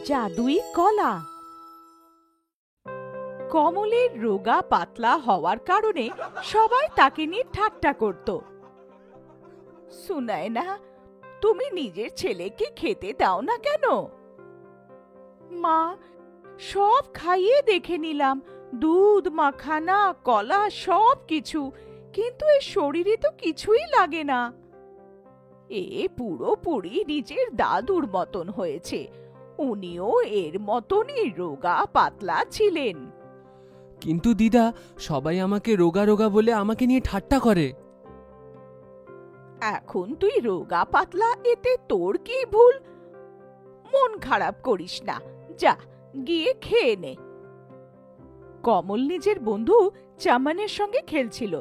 জাদুই কলা। কমলের রোগা পাতলা হওয়ার কারণে সবাই তাকে নিয়ে ঠাট্টা করত। সুনায়না, তুমি নিজের ছেলেকে খেতে দাও না কেন? মা, সব খাইয়ে দেখে নিলাম, দুধ, মাখানা, কলা সব কিছু, কিন্তু এর শরীরে তো কিছুই লাগে না। এ পুরোপুরি নিজের দাদুর মতন হয়েছে। উনিও এর মতনই রোগা পাতলা ছিলেন। কিন্তু দিদা, সবাই আমাকে রোগা রোগা বলে আমাকে নিয়ে ঠাট্টা করে। এখন তুই রোগা পাতলা, এতে তোর কি ভুল? মন খারাপ করিস না, যা গিয়ে খেয়ে নে। কমল নিজের বন্ধু চামানের সঙ্গে খেলছিল,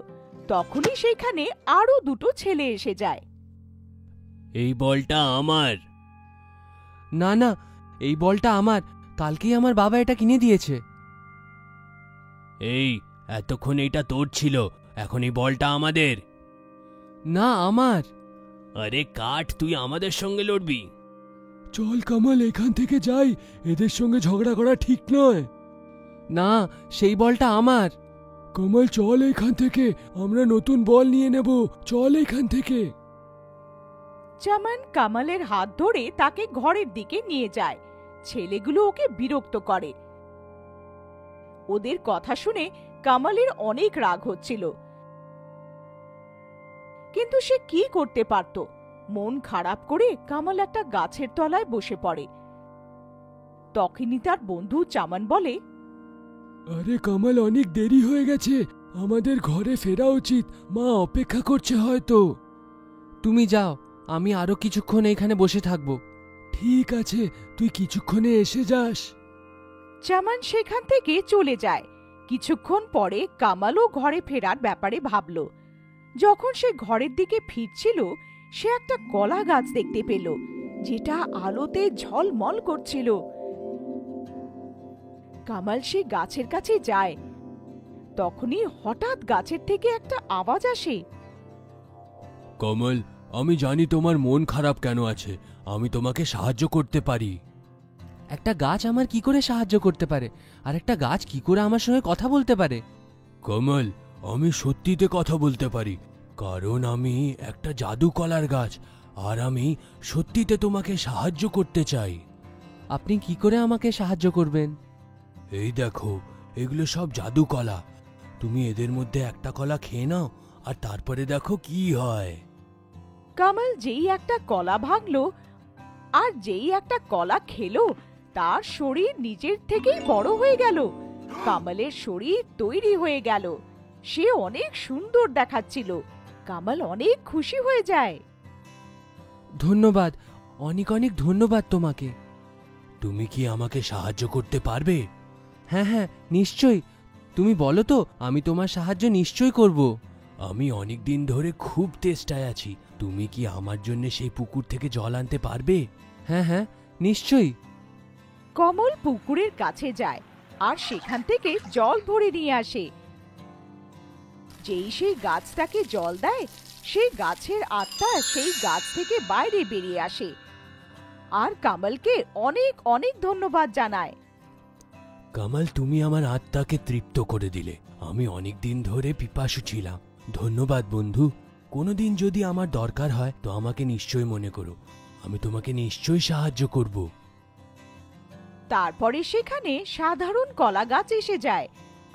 তখনই সেখানে আরো দুটো ছেলে এসে যায়। এই বলটা আমার। না না, এই বলটা আমার, কালকেই আমার বাবা এটা কিনে দিয়েছে। এই, এতক্ষণ এটা তোর ছিল, এখন এই বলটা আমাদের। না, আমার। আরে কাট, তুই আমাদের সঙ্গে লড়বি? চল কামাল, এখান থেকে যাই, এদের সঙ্গে ঝগড়া করা ঠিক নয়। না, সেই বলটা আমার। কামাল চল এখান থেকে, আমরা নতুন বল নিয়ে নেব, চল এখান থেকে। চামান কামালের হাত ধরে তাকে ঘরের দিকে নিয়ে যায়। ছেলেগুলো ওকে বিরক্ত করে। ওদের কথা শুনে কামালের অনেক রাগ হচ্ছিল, কিন্তু সে কি করতে পারত? মন খারাপ করে কামাল একটা গাছের তলায় বসে পড়ে। তখনই তার বন্ধু চামান বলে, আরে কামাল, অনেক দেরি হয়ে গেছে, আমাদের ঘরে ফেরা উচিত, মা অপেক্ষা করছে হয়তো। তুমি যাও, আমি আরো কিছুক্ষণ এইখানে বসে থাকবো। ঠিক আছে, তুই কিছুক্ষণে এসে যাস। চামান সেখান থেকে চলে যায়। কিছুক্ষণ পরে কামালও ঘরে ফেরার ব্যাপারে ভাবল। যখন সে ঘরের দিকে ফিরছিল, সে একটা কলা গাছ দেখতে পেল, যেটা আলোতে ঝলমল করছিল। কামাল সে গাছের কাছে যায়। তখনই হঠাৎ গাছের থেকে একটা আওয়াজ আসে। কমল, আমি জানি তোমার মন খারাপ কেন আছে, আমি তোমাকে সাহায্য করতে পারি। একটা গাছ আমার কি করে সাহায্য করতে পারে? আর একটা গাছ কি করে আমার সঙ্গে কথা বলতে পারে? কমল, আমি সত্যিতে কথা বলতে পারি, কারণ আমি একটা জাদু কলার গাছ, আর আমি সত্যিতে তোমাকে সাহায্য করতে চাই। আপনি কি করে আমাকে সাহায্য করবেন? এই দেখো, এগুলো সব জাদু কলা, তুমি এদের মধ্যে একটা কলা খেয়ে নাও, আর তারপরে দেখো কি হয়। কামাল যেই একটা কলা ভাঙলো আর যেই একটা কলা খেলো, তার শরীর নিজের থেকেই বড় হয়ে গেল। কামালের শরীর তৈরি হয়ে গেল, সে অনেক সুন্দর দেখাচ্ছিল। কামাল অনেক খুশি হয়ে যায়। ধন্যবাদ, অনেক অনেক ধন্যবাদ তোমাকে। তুমি কি আমাকে সাহায্য করতে পারবে? হ্যাঁ হ্যাঁ, নিশ্চয়ই। তুমি বলো তো, আমি তোমার সাহায্য নিশ্চয়ই করব। আমি অনেক দিন ধরে খুব তেষ্টায় আছি, তুমি কি আমার জন্য সেই পুকুর থেকে জল আনতে পারবে? হ্যাঁ হ্যাঁ, নিশ্চয়ই। কমল পুকুরের কাছে যায় আর সেখান থেকে জল ভরে নিয়ে আসে। যেই সেই গাছটাকে জল দেয়, সেই গাছের আত্মা সেই গাছ থেকে বাইরে বেরিয়ে আসে আর কামালকে অনেক অনেক ধন্যবাদ জানায়। কামাল, তুমি আমার আত্মাকে তৃপ্ত করে দিলে, আমি অনেক দিন ধরে পিপাসু ছিলাম। ধন্যবাদ বন্ধু, কোনোদিন যদি আমার দরকার হয় তো আমাকে নিশ্চয়ই মনে করো, আমি তোমাকে নিশ্চয়ই সাহায্য করব। তারপরে সেখানে সাধারণ কলা গাছ এসে যায়।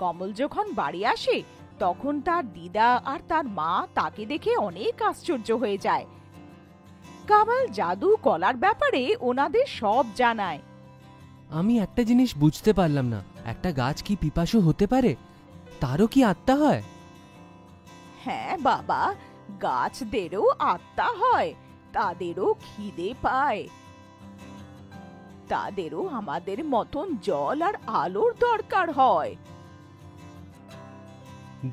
কমল যখন বাড়ি আসে, তখন তার দিদা আর তার মা তাকে দেখে অনেক আশ্চর্য হয়ে যায়। কামাল জাদু কলার ব্যাপারে ওনাদের সব জানায়। আমি একটা জিনিস বুঝতে পারলাম না, একটা গাছ কি পিপাসু হতে পারে? তারও কি আত্মা হয়? হ্যাঁ বাবা, গাছদেরও আত্মা হয়, তাদেরও খিদে পায়, তাদেরও আমাদের মতন জল আর আলোর দরকার হয়।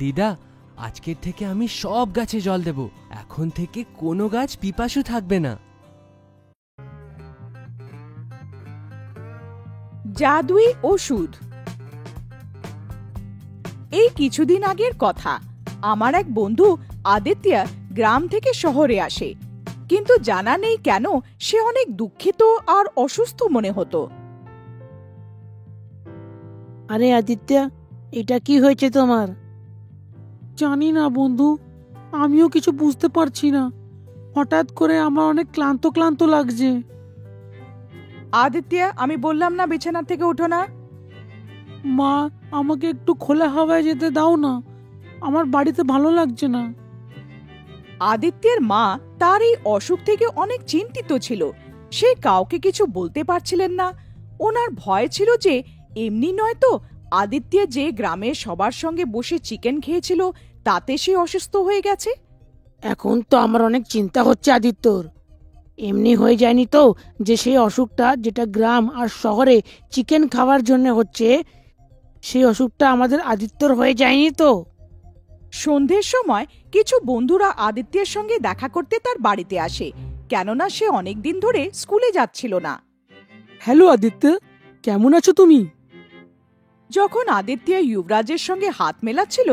দিদা, আজকের থেকে আমি সব গাছে জল দেব, এখন থেকে কোনো গাছ পিপাসু থাকবে না। জাদুই ওষুধ। এই কিছুদিন আগের কথা, আমার এক বন্ধু আদিত্য গ্রাম থেকে শহরে আসে, কিন্তু জানা নেই কেন সে অনেক দুঃখিত আর অসুস্থ মনে হতো। আরে আদিত্য, এটা কি হয়েছে তোমার? জানি না বন্ধু, আমিও কিছু বুঝতে পারছি না। হঠাৎ করে আমার অনেক ক্লান্ত ক্লান্ত লাগছে। আদিত্য, আমি বললাম না বিছানা থেকে উঠো না। মা, আমাকে একটু খোলা হাওয়ায় যেতে দাও না, আমার বাড়িতে ভালো লাগছে না। আদিত্যের মা তার এই অসুখ থেকে অনেক চিন্তিত ছিল। সে কাউকে কিছু বলতে পারছিলেন না। ওনার ভয় ছিল যে এমনি নয় তো আদিত্য যে গ্রামের সবার সঙ্গে বসে চিকেন খেয়েছিল তাতে সে অসুস্থ হয়ে গেছে। এখন তো আমার অনেক চিন্তা হচ্ছে আদিত্যর। এমনি হয়ে যায়নি তো যে সেই অসুখটা যেটা গ্রাম আর শহরে চিকেন খাওয়ার জন্য হচ্ছে, সেই অসুখটা আমাদের আদিত্যর হয়ে যায়নি তো? সন্ধ্যের সময় কিছু বন্ধুরা আদিত্যের সঙ্গে দেখা করতে তার বাড়িতে আসে, কেননা সে অনেকদিন ধরে স্কুলে যাচ্ছিল না। হ্যালো আদিত্য, কেমন আছো তুমি? যখন আদিত্য যুবরাজের সঙ্গে হাত মেলাচ্ছিল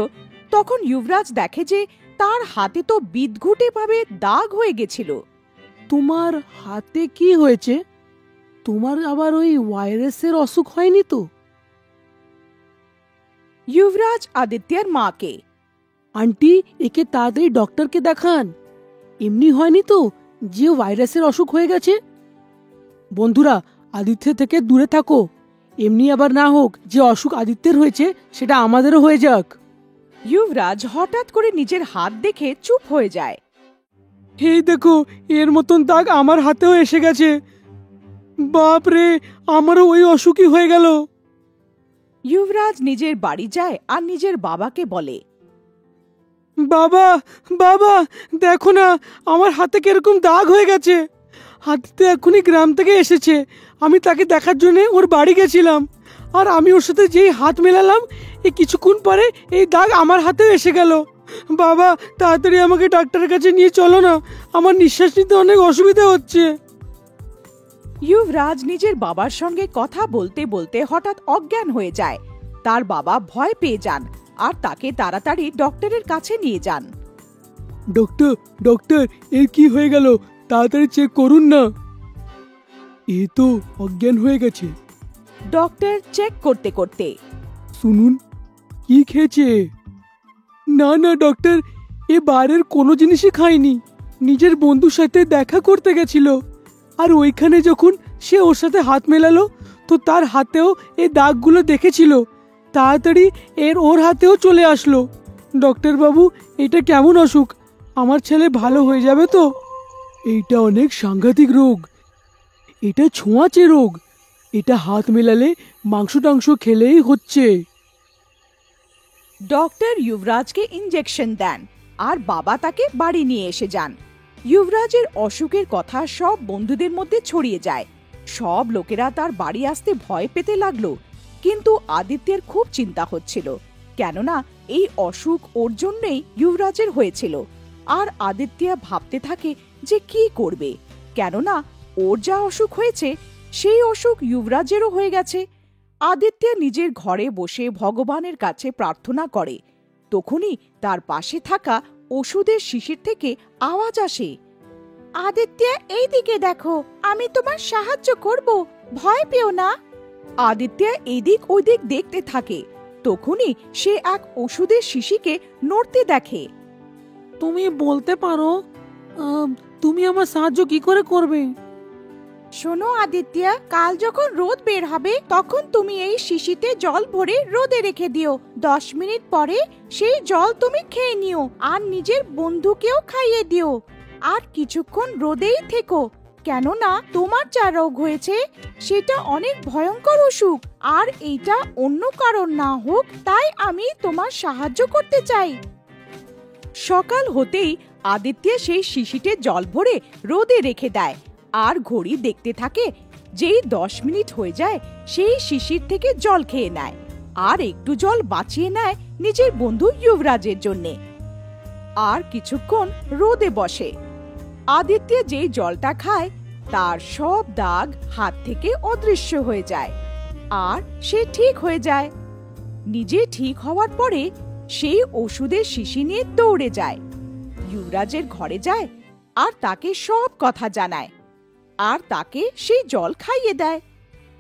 তখন যুবরাজ দেখে যে তার হাতে তো বিদঘুটে ভাবে দাগ হয়ে গেছিল। তোমার হাতে কি হয়েছে? তোমার আবার ওই ভাইরাসের অসুখ হয়নি তো? যুবরাজ আদিত্যের মাকে, আন্টি, একে তাড়াতাড়ি ডক্টরকে দেখান। এমনি হয়নি তো যে ভাইরাসের অসুখ হয়ে গেছে? বন্ধুরা, আদিত্য থেকে দূরে থাকো। এমনি আবার না হোক যে অসুখ আদিত্যের হয়েছে সেটা আমাদেরও হয়ে যাক। যুবরাজ হঠাৎ করে নিজের হাত দেখে চুপ হয়ে যায়। এই দেখো, এর মতন দাগ আমার হাতেও এসে গেছে। বাপ রে, আমারও ওই অসুখই হয়ে গেল। যুবরাজ নিজের বাড়ি যায় আর নিজের বাবাকে বলে, বাবা, বাবা, দেখো না আমার হাতে কিরকম দাগ হয়ে গেছে। হাতে এখনই গ্রাম থেকে এসেছে। আমি তাকে দেখার জন্য ওর বাড়ি গেছিলাম, আর আমি ওর সাথে যেই হাত মেলালাম এই কিছুক্ষণ পরে এই দাগ আমার হাতেও এসে গেল। বাবা, তাড়াতাড়ি আমাকে ডাক্তারের কাছে নিয়ে চলো না, আমার নিঃশ্বাস নিতে অনেক অসুবিধা হচ্ছে। যুবরাজ নিজের বাবার সঙ্গে কথা বলতে বলতে হঠাৎ অজ্ঞান হয়ে যায়। তার বাবা ভয় পেয়ে যান আর তাকে তাড়াতাড়ি ডক্টরের কাছে নিয়ে যান। ডক্টর, ডক্টর, এর কি হয়ে গেল? তাড়াতাড়ি চেক করুন না। এ তো অজ্ঞান হয়ে গেছে। ডক্টর চেক করতে করতে, শুনুন, কি খেয়েছে? না না ডক্টর, এ বাইরের কোনো জিনিসই খায়নি। নিজের বন্ধুর সাথে দেখা করতে গেছিল, আর ওইখানে যখন সে ওর সাথে হাত মেলালো তো তার হাতেও এই দাগগুলো দেখেছিল। তাড়াতাড়ি ওর হাতেও চলে আসলো। ডক্টর বাবু, এটা কেমন অসুখ? আমার ছেলে ভালো হয়ে যাবে তো? এইটা অনেক সাংঘাতিক রোগ। এটা ছোঁয়াচে রোগ। এটা হাত মেলালে মাংস টাংস খেলেই হচ্ছে। ডক্টর যুবরাজকে ইঞ্জেকশন দেন আর বাবা তাকে বাড়ি নিয়ে এসে যান। যুবরাজের অসুখের কথা সব বন্ধুদের মধ্যে ছড়িয়ে যায়। সব লোকেরা তার বাড়ি আসতে ভয় পেতে লাগলো, কিন্তু আদিত্যের খুব চিন্তা হচ্ছিল, কেননা এই অসুখ ওর জন্যই যুবরাজের হয়েছিল। আর আদিত্য ভাবতে থাকে যে কি করবে, কেননা ওর যা অসুখ হয়েছে সেই অসুখ যুবরাজেরও হয়ে গেছে। আদিত্য নিজের ঘরে বসে ভগবানের কাছে প্রার্থনা করে। তখনই তার পাশে থাকা ওষুধের শিশির থেকে আওয়াজ আসে, আদিত্য, এইদিকে দেখো, আমি তোমার সাহায্য করব, ভয় পেও না। আদিত্য এদিক ওদিক দেখতে থাকে। তখনই সে এক ওষুধের শিশিকে নড়তে দেখে। তুমি বলতে পারো তুমি আমার সাহায্য কি করে করবে? শোনো আদিত্য, কাল যখন রোদ বের হবে তখন তুমি এই শিশিতে জল ভরে রোদে রেখে দিও। 10 মিনিট পরে সেই জল তুমি খেয়ে নিও আর নিজের বন্ধুকেও খাইয়ে দিও। আর কিছুক্ষণ রোদেই থেকো, কেননা তোমার যা রোগ হয়েছে সেটা অনেক ভয়ঙ্কর অসুখ, আর এইটা অন্য কারণ না হোক তাই আমি তোমার সাহায্য করতে চাই। সকাল হতেই আদিত্য সেই শিশিতে জল ভরে রোদে রেখে দেয় আর ঘড়ি দেখতে থাকে। যেই 10 মিনিট হয়ে যায় সেই শিশির থেকে জল খেয়ে নেয় আর একটু জল বাঁচিয়ে নেয় নিজের বন্ধু যুবরাজের জন্যে। আর কিছুক্ষণ রোদে বসে। আদিত্য যেই জলটা খায় তার সব দাগ হাত থেকে অদৃশ্য হয়ে যায় আর সে ঠিক হয়ে যায়। নিজে ঠিক হওয়ার পরে সেই ওষুধের শিশি নিয়ে দৌড়ে যায়, যুবরাজের ঘরে যায় আর তাকে সব কথা জানায় আর তাকে সেই জল খাইয়ে দেয়।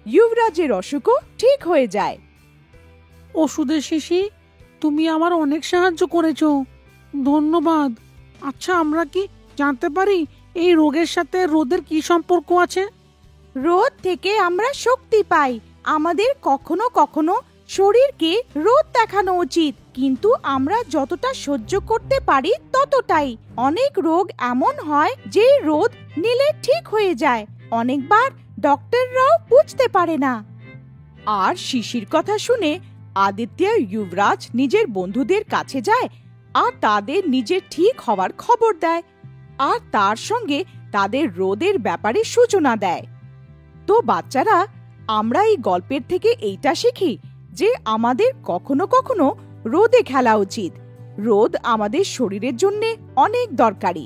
যুবরাজের অসুখও ঠিক হয়ে যায়। ওষুধের শিশি, তুমি আমার অনেক সাহায্য করেছো, ধন্যবাদ। আচ্ছা, আমরা কি জানতে পারি এই রোগের সাথে রোদের কি সম্পর্ক আছে? রোদ থেকে আমরা শক্তি পাই। আমাদের কখনো কখনো শরীরকে রোদ দেখানো উচিত, কিন্তু আমরা যতটা সহ্য করতে পারি ততটাই। অনেক রোগ এমন হয় যে রোদ নিলে ঠিক হয়ে যায়, অনেকবার ডক্টররাও বুঝতে পারে না। আর শিশির কথা শুনে আদিত্য যুবরাজ নিজের বন্ধুদের কাছে যায় আর তাদের নিজের ঠিক হওয়ার খবর দেয়, আর তার সঙ্গে তাদের রোদের ব্যাপারে সূচনা দেয়। তো বাচ্চারা, আমরা এই গল্পের থেকে এইটা শিখি যে আমাদের কখনো কখনো রোদে খেলা উচিত। রোদ আমাদের শরীরের জন্য অনেক দরকারি।